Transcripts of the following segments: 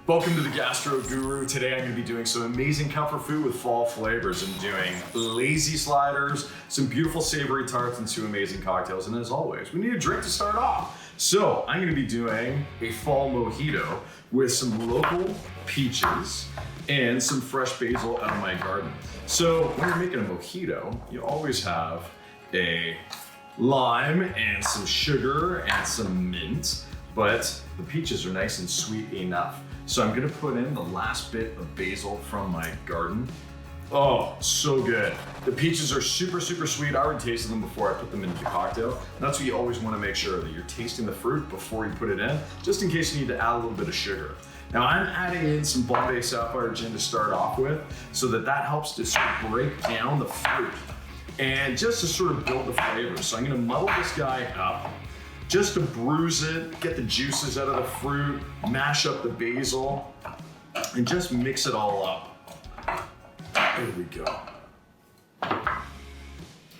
Welcome to the Gastro Guru. Today I'm going to be doing some amazing comfort food with fall flavors. I'm doing lazy sliders, some beautiful savory tarts, and two amazing cocktails. And as always, we need a drink to start off. So I'm going to be doing a fall mojito with some local peaches and some fresh basil out of my garden. So when you're making a mojito, you always have a lime and some sugar and some mint, but the peaches are nice and sweet enough. So I'm gonna put in the last bit of basil from my garden. Oh, so good. The peaches are super, super sweet. I already tasted them before I put them into the cocktail. And that's what you always wanna make sure that you're tasting the fruit before you put it in, just in case you need to add a little bit of sugar. Now I'm adding in some Bombay Sapphire gin to start off with, so that helps to sort of break down the fruit and just to sort of build the flavors. So I'm gonna muddle this guy up, just to bruise it, get the juices out of the fruit, mash up the basil, and just mix it all up. There we go.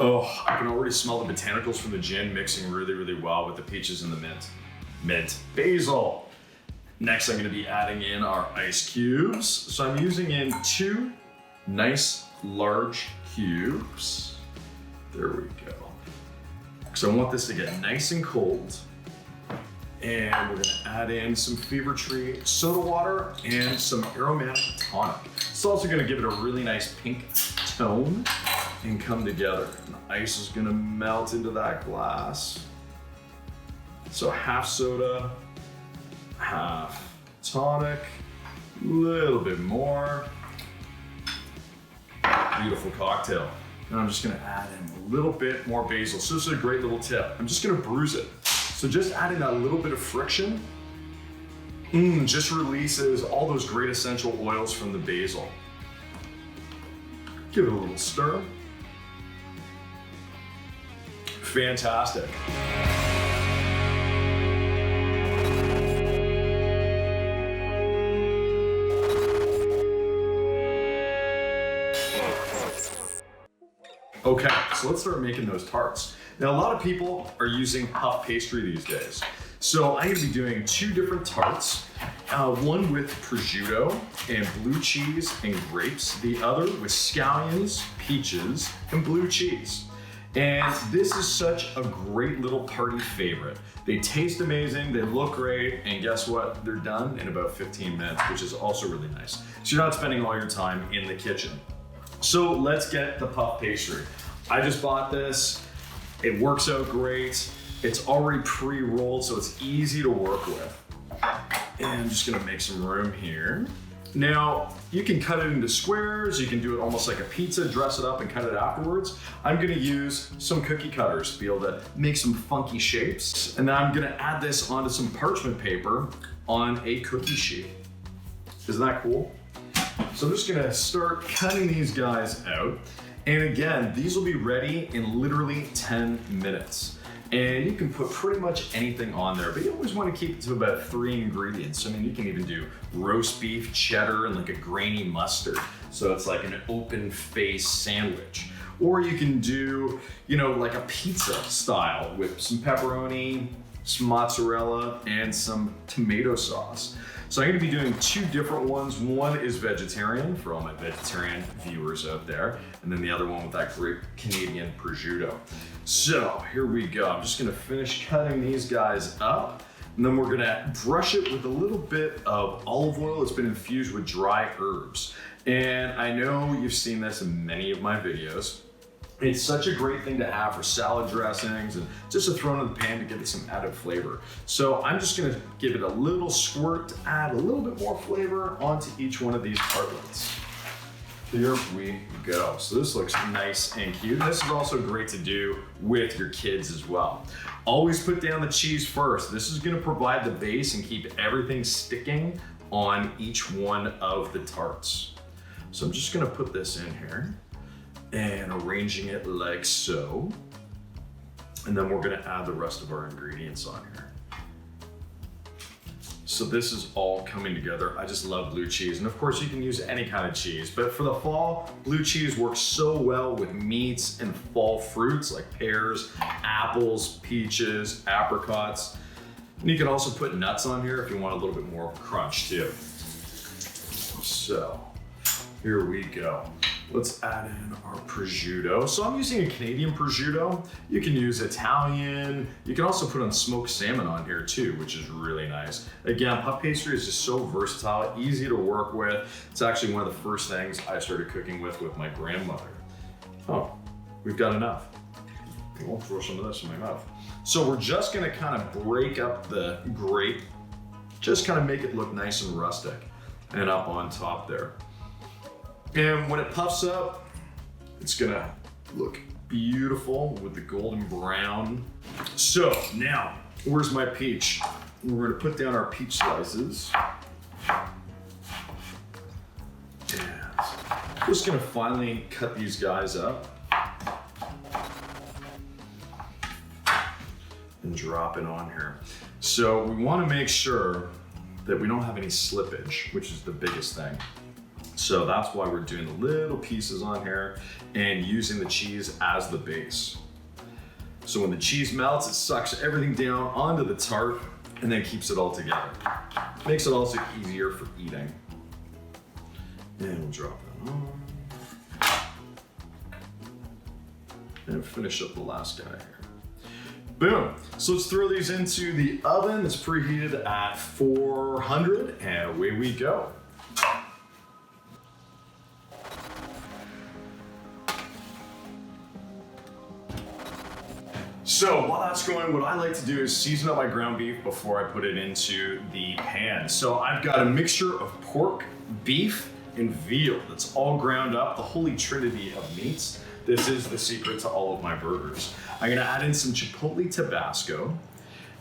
Oh, I can already smell the botanicals from the gin mixing really, really well with the peaches and the mint. Mint, basil. Next, I'm gonna be adding in our ice cubes. So I'm using in 2 nice large cubes. There we go. So I want this to get nice and cold. And we're gonna add in some Fever Tree soda water and some aromatic tonic. It's also gonna give it a really nice pink tone and come together. And the ice is gonna melt into that glass. So half soda, half tonic, a little bit more. Beautiful cocktail. And I'm just gonna add in a little bit more basil. So this is a great little tip. I'm just gonna bruise it. So just adding that little bit of friction, just releases all those great essential oils from the basil. Give it a little stir. Fantastic. Okay, so let's start making those tarts. Now, a lot of people are using puff pastry these days. So I'm gonna be doing 2 different tarts. One with prosciutto and blue cheese and grapes. The other with scallions, peaches, and blue cheese. And this is such a great little party favorite. They taste amazing, they look great, and guess what? They're done in about 15 minutes, which is also really nice. So you're not spending all your time in the kitchen. So let's get the puff pastry. I just bought this. It works out great. It's already pre-rolled, so it's easy to work with. And I'm just gonna make some room here. Now, you can cut it into squares. You can do it almost like a pizza, dress it up and cut it afterwards. I'm gonna use some cookie cutters to be able to make some funky shapes. And then I'm gonna add this onto some parchment paper on a cookie sheet. Isn't that cool? So I'm just gonna start cutting these guys out. And again, these will be ready in literally 10 minutes. And you can put pretty much anything on there, but you always wanna keep it to about 3 ingredients. I mean, you can even do roast beef, cheddar, and like a grainy mustard. So it's like an open face sandwich. Or you can do, like a pizza style with some pepperoni, some mozzarella, and some tomato sauce. So I'm gonna be doing 2 different ones. One is vegetarian for all my vegetarian viewers out there, and then the other one with that great Canadian prosciutto. So here we go. I'm just gonna finish cutting these guys up, and then we're gonna brush it with a little bit of olive oil that's been infused with dry herbs. And I know you've seen this in many of my videos. It's such a great thing to have for salad dressings and just to throw in the pan to give it some added flavor. So I'm just gonna give it a little squirt to add a little bit more flavor onto each one of these tartlets. Here we go. So this looks nice and cute. This is also great to do with your kids as well. Always put down the cheese first. This is gonna provide the base and keep everything sticking on each one of the tarts. So I'm just gonna put this in here and arranging it like so. And then we're gonna add the rest of our ingredients on here. So this is all coming together. I just love blue cheese. And of course you can use any kind of cheese, but for the fall, blue cheese works so well with meats and fall fruits like pears, apples, peaches, apricots. And you can also put nuts on here if you want a little bit more of a crunch too. So here we go. Let's add in our prosciutto. So I'm using a Canadian prosciutto. You can use Italian. You can also put on smoked salmon on here too, which is really nice. Again, puff pastry is just so versatile, easy to work with. It's actually one of the first things I started cooking with my grandmother. Oh, we've got enough. We'll throw some of this in my mouth. So we're just gonna kind of break up the grape, just kind of make it look nice and rustic and up on top there. And when it puffs up, it's gonna look beautiful with the golden brown. So now, where's my peach? We're gonna put down our peach slices. And I'm just gonna finally cut these guys up and drop it on here. So we wanna make sure that we don't have any slippage, which is the biggest thing. So that's why we're doing the little pieces on here and using the cheese as the base. So when the cheese melts, it sucks everything down onto the tart and then keeps it all together. Makes it also easier for eating. And we'll drop that on. And finish up the last guy here. Boom. So let's throw these into the oven. It's preheated at 400 and away we go. So while that's going, what I like to do is season up my ground beef before I put it into the pan. So I've got a mixture of pork, beef, and veal that's all ground up, the holy trinity of meats. This is the secret to all of my burgers. I'm gonna add in some chipotle Tabasco,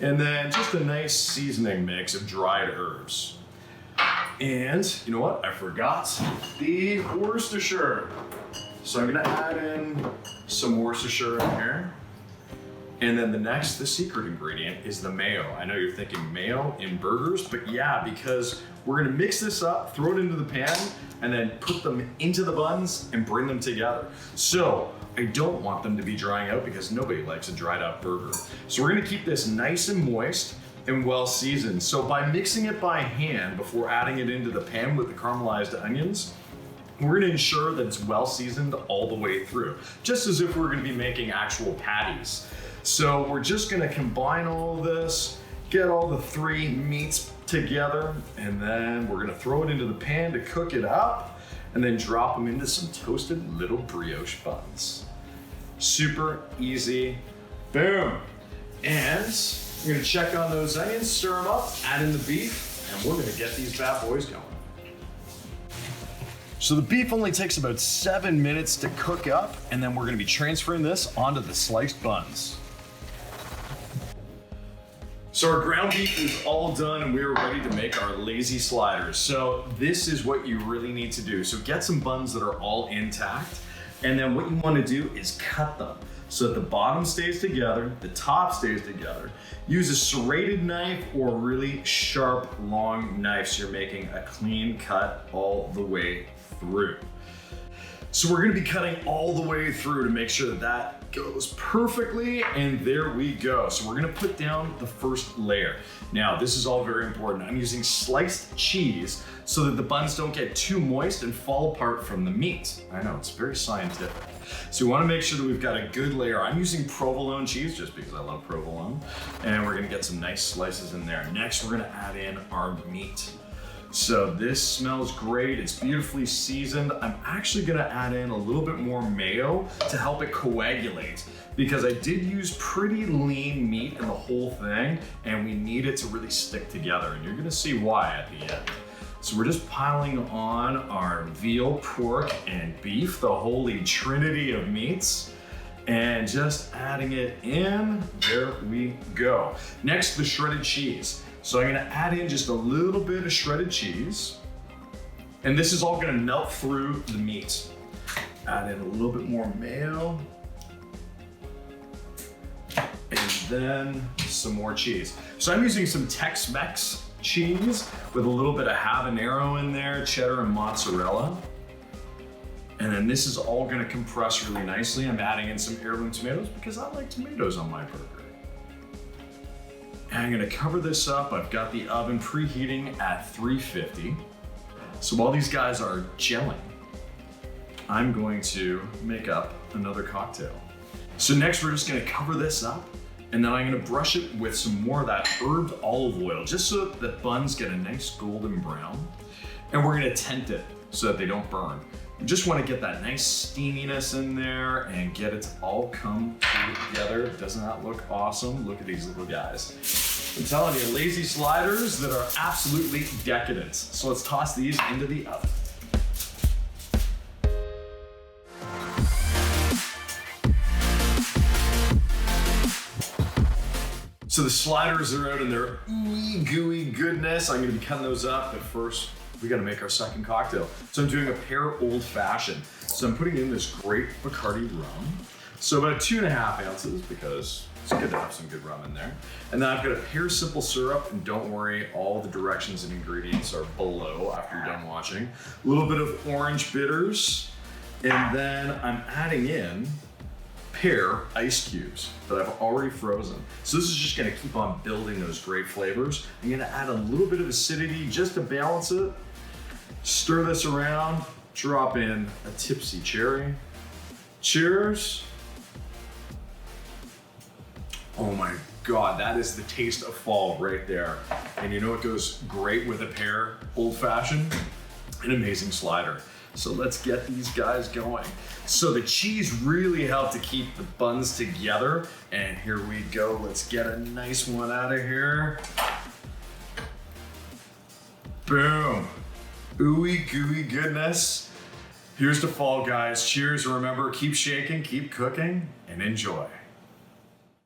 and then just a nice seasoning mix of dried herbs. And you know what? I forgot the Worcestershire. So I'm gonna add in some Worcestershire in here. And then the secret ingredient is the mayo. I know you're thinking mayo in burgers, but yeah, because we're gonna mix this up, throw it into the pan, and then put them into the buns and bring them together. So I don't want them to be drying out because nobody likes a dried out burger. So we're gonna keep this nice and moist and well seasoned. So by mixing it by hand before adding it into the pan with the caramelized onions, we're gonna ensure that it's well seasoned all the way through, just as if we're gonna be making actual patties. So we're just gonna combine all of this, get all the three meats together, and then we're gonna throw it into the pan to cook it up, and then drop them into some toasted little brioche buns. Super easy, boom. And we're gonna check on those onions, stir them up, add in the beef, and we're gonna get these bad boys going. So the beef only takes about 7 minutes to cook up, and then we're gonna be transferring this onto the sliced buns. So our ground beef is all done and we're ready to make our lazy sliders. So this is what you really need to do. So get some buns that are all intact, and then what you want to do is cut them so that the bottom stays together, the top stays together. Use a serrated knife or a really sharp, long knife so you're making a clean cut all the way through. So we're gonna be cutting all the way through to make sure that that goes perfectly, and there we go. So we're gonna put down the first layer. Now, this is all very important. I'm using sliced cheese so that the buns don't get too moist and fall apart from the meat. I know, it's very scientific. So we wanna make sure that we've got a good layer. I'm using provolone cheese just because I love provolone, and we're gonna get some nice slices in there. Next, we're gonna add in our meat. So this smells great, it's beautifully seasoned. I'm actually gonna add in a little bit more mayo to help it coagulate, because I did use pretty lean meat in the whole thing, and we need it to really stick together, and you're gonna see why at the end. So we're just piling on our veal, pork, and beef, the holy trinity of meats, and just adding it in. There we go. Next, the shredded cheese. So I'm gonna add in just a little bit of shredded cheese, and this is all gonna melt through the meat. Add in a little bit more mayo, and then some more cheese. So I'm using some Tex-Mex cheese with a little bit of habanero in there, cheddar and mozzarella. And then this is all gonna compress really nicely. I'm adding in some heirloom tomatoes because I like tomatoes on my burger. And I'm gonna cover this up. I've got the oven preheating at 350. So while these guys are gelling, I'm going to make up another cocktail. So next we're just gonna cover this up, and then I'm gonna brush it with some more of that herbed olive oil, just so that the buns get a nice golden brown. And we're gonna tent it so that they don't burn. You just wanna get that nice steaminess in there and get it to all come together. Doesn't that look awesome? Look at these little guys. I'm telling you, lazy sliders that are absolutely decadent. So let's toss these into the oven. So the sliders are out in their ooey gooey goodness. I'm gonna be cutting those up, but first we gotta make our second cocktail. So I'm doing a pear old fashioned. So I'm putting in this great Bacardi rum. So about 2.5 ounces, because it's good to have some good rum in there. And then I've got a pear simple syrup, and don't worry, all the directions and ingredients are below after you're done watching. A little bit of orange bitters, and then I'm adding in pear ice cubes that I've already frozen. So this is just gonna keep on building those great flavors. I'm gonna add a little bit of acidity just to balance it. Stir this around, drop in a tipsy cherry. Cheers. Oh my God, that is the taste of fall right there. And you know what goes great with a pear old fashioned? An amazing slider. So let's get these guys going. So the cheese really helped to keep the buns together. And here we go, let's get a nice one out of here. Boom. Ooey gooey goodness. Here's to fall, guys. Cheers, and remember, keep shaking, keep cooking, and enjoy.